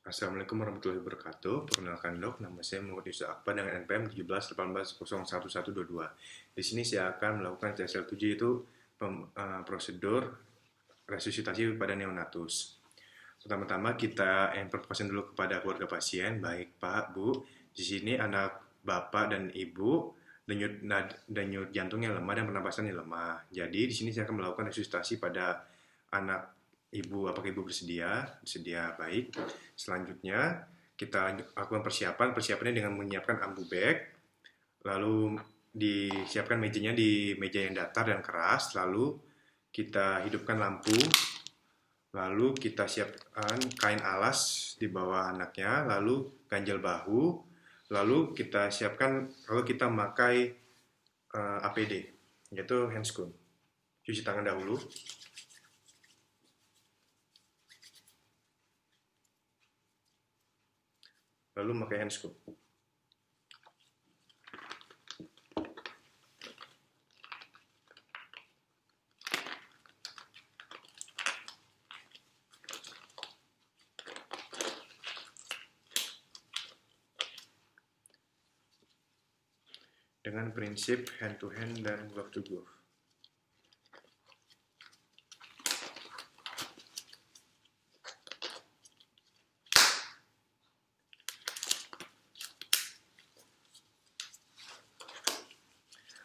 Assalamualaikum warahmatullahi wabarakatuh. Perkenalkan dok, nama saya Muhammad Yusuf Akbar dengan NPM 1718011122. Di sini saya akan melakukan TSL7 yaitu prosedur resusitasi pada neonatus. Pertama-tama kita informasikan dulu kepada keluarga pasien, baik Pak, Bu. Di sini anak Bapak dan Ibu denyut jantungnya lemah dan pernapasannya lemah. Jadi di sini saya akan melakukan resusitasi pada anak Ibu. Apakah Ibu bersedia? Bersedia, baik. Selanjutnya kita lakukan persiapan. Persiapannya dengan menyiapkan ambu bag, lalu disiapkan mejanya di meja yang datar dan keras, lalu kita hidupkan lampu, lalu kita siapkan kain alas di bawah anaknya, lalu ganjal bahu, lalu kita siapkan kalau kita memakai APD, yaitu handscoon. Cuci tangan dahulu. Lalu memakai handscoon. Dengan prinsip hand to hand dan glove to glove.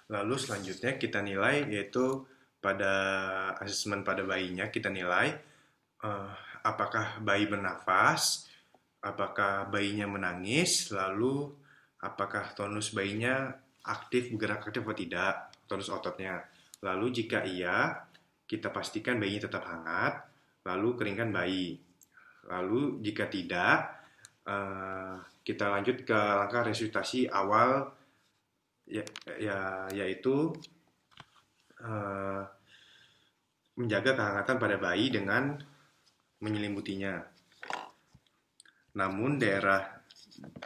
Lalu selanjutnya kita nilai, yaitu pada asesmen pada bayinya kita nilai apakah bayi bernafas, apakah bayinya menangis, lalu apakah tonus bayinya bergerak aktif atau tidak, tonus ototnya. Lalu jika iya, kita pastikan bayinya tetap hangat, lalu keringkan bayi. Lalu jika tidak, kita lanjut ke langkah resusitasi awal, yaitu menjaga kehangatan pada bayi dengan menyelimutinya. Namun daerah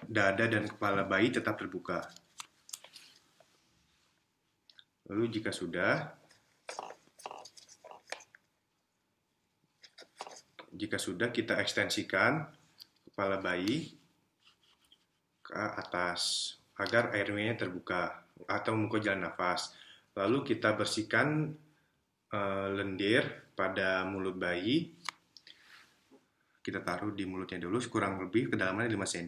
dada dan kepala bayi tetap terbuka. Lalu jika sudah kita ekstensikan kepala bayi ke atas agar airway-nya terbuka atau membuka jalan nafas. Lalu kita bersihkan lendir pada mulut bayi. Kita taruh di mulutnya dulu, kurang lebih kedalamannya 5 cm.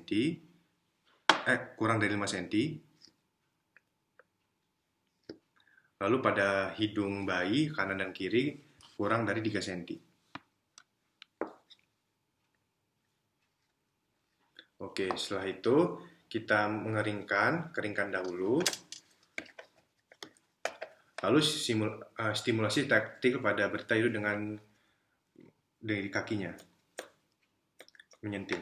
Kurang dari 5 cm. Lalu pada hidung bayi kanan dan kiri kurang dari 3 cm. Oke, setelah itu kita keringkan dahulu. Lalu stimulasi taktil pada berita itu dengan dari kakinya, menyentil.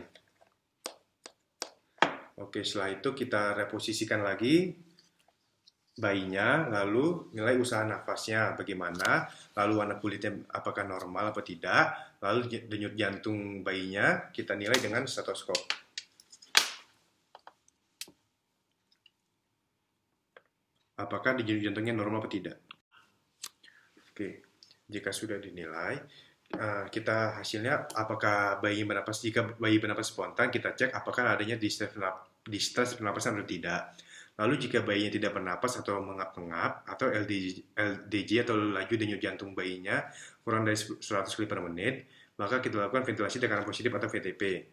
Oke, setelah itu kita reposisikan lagi bayinya, lalu nilai usaha nafasnya bagaimana, lalu warna kulitnya apakah normal atau tidak, lalu denyut jantung bayinya kita nilai dengan stetoskop. Apakah denyut jantungnya normal atau tidak. Oke, jika sudah dinilai, kita hasilnya apakah bayi bernapas. Jika bayi bernapas spontan, kita cek apakah adanya distress pernapasan atau tidak. Lalu jika bayinya tidak bernapas atau mengap-ngap atau LDJ atau laju denyut jantung bayinya kurang dari 100 kali per menit, maka kita lakukan ventilasi tekanan positif atau VTP.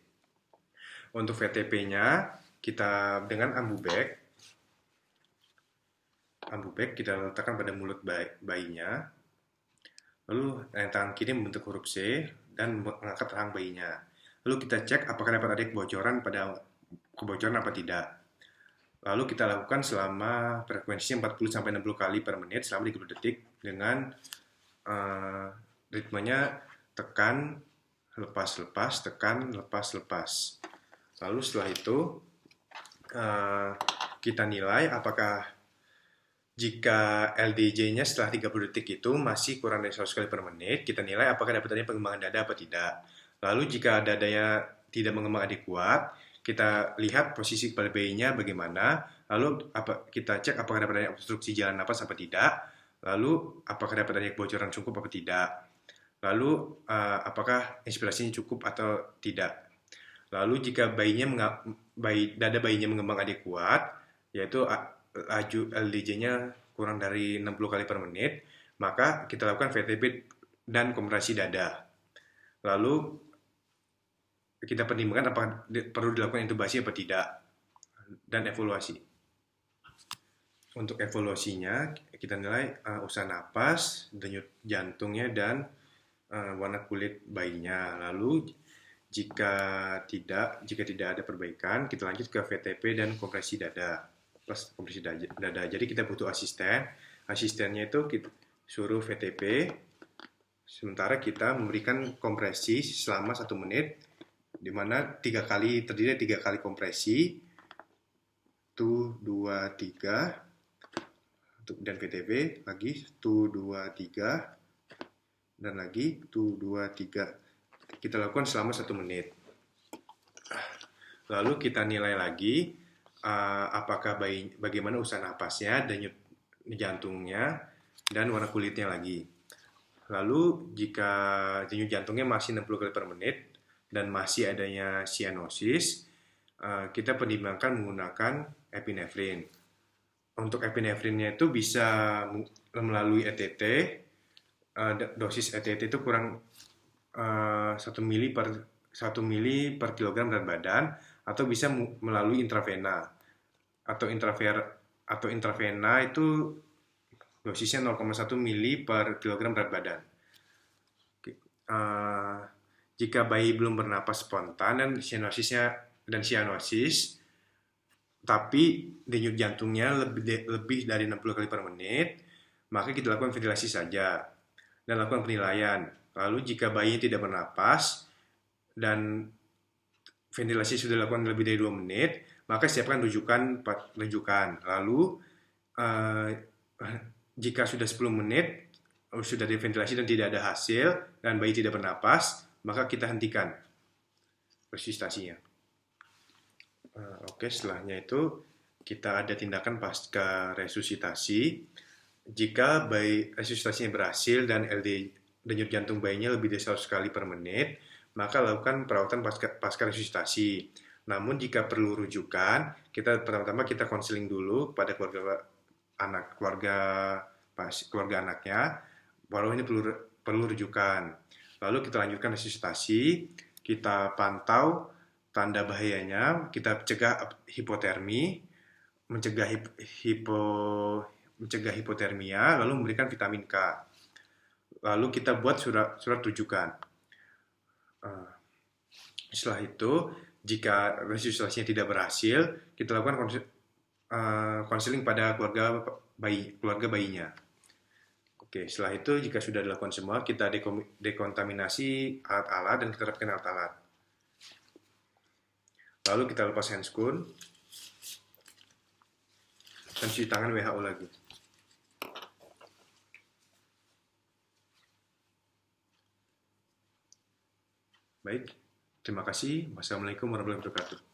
Untuk VTP-nya kita dengan ambu bag kita letakkan pada mulut bayinya. Lalu tangan kiri membentuk huruf C dan mengangkat rahang bayinya. Lalu kita cek apakah dapat ada kebocoran apa tidak. Lalu kita lakukan selama frekuensinya 40-60 kali per menit selama 30 detik dengan ritmenya tekan, lepas, tekan, lepas. Lalu setelah itu kita nilai apakah jika LDJ-nya setelah 30 detik itu masih kurang dari 100 kali per menit, kita nilai apakah dapat adanya pengembangan dada atau tidak. Lalu jika dadanya tidak mengembang adekuat, kita lihat posisi kepala bayinya bagaimana, lalu kita cek apakah dapat adanya obstruksi jalan napas atau tidak, lalu apakah dapat adanya kebocoran cukup atau tidak, lalu apakah inspirasinya cukup atau tidak. Lalu jika dada bayinya mengembang adekuat, yaitu laju LDJ-nya kurang dari 60 kali per menit, maka kita lakukan VTP dan kompresi dada. Lalu kita pertimbangkan apakah perlu dilakukan intubasi atau tidak, dan evaluasi. Untuk evaluasinya, kita nilai usaha napas, denyut jantungnya, dan warna kulit bayinya. Lalu jika tidak ada perbaikan, kita lanjut ke VTP dan kompresi dada. Plus kompresi dada. Jadi kita butuh asisten. Asistennya itu kita suruh VTP, sementara kita memberikan kompresi selama 1 menit, di mana terdiri dari 3 kali kompresi, 1, 2, 3, dan VTP lagi 1, 2, 3, dan lagi 1, 2, 3. Kita lakukan selama 1 menit. Lalu kita nilai lagi apakah bagaimana usaha napasnya, denyut jantungnya, dan warna kulitnya lagi. Lalu jika denyut jantungnya masih 60 kali per menit dan masih adanya cyanosis, kita pertimbangkan menggunakan epinefrin. Untuk epinefrinnya itu bisa melalui ETT. Dosis ETT itu kurang 1 mili per kilogram berat badan, atau bisa melalui intravena. Atau intravena itu dosisnya 0,1 mili per kilogram berat badan. Jika bayi belum bernapas spontan dan cyanosis, tapi denyut jantungnya lebih dari 60 kali per menit, maka kita lakukan ventilasi saja dan lakukan penilaian. Lalu jika bayinya tidak bernapas dan ventilasi sudah dilakukan lebih dari 2 menit, maka siapkan rujukan. Lalu jika sudah 10 menit, sudah diventilasi dan tidak ada hasil, dan bayi tidak bernapas, maka kita hentikan resusitasinya. Oke, setelahnya itu kita ada tindakan pasca resusitasi. Jika resusitasinya berhasil dan denyut jantung bayinya lebih dari 100 kali per menit, maka lakukan perawatan pasca resusitasi. Namun jika perlu rujukan, pertama-tama kita konseling dulu pada keluarga anaknya, baru ini perlu rujukan. Lalu kita lanjutkan resusitasi, kita pantau tanda bahayanya, kita cegah hipotermi, mencegah hipotermia, lalu memberikan vitamin K. Lalu kita buat surat rujukan. Setelah itu, jika resusitasinya tidak berhasil, kita lakukan konseling pada keluarga bayinya. Oke, setelah itu jika sudah dilakukan semua, kita dekontaminasi alat-alat dan kita terapkan alat-alat. Lalu kita lepas handscoon dan cuci tangan WHO lagi. Baik, terima kasih. Wassalamualaikum warahmatullahi wabarakatuh.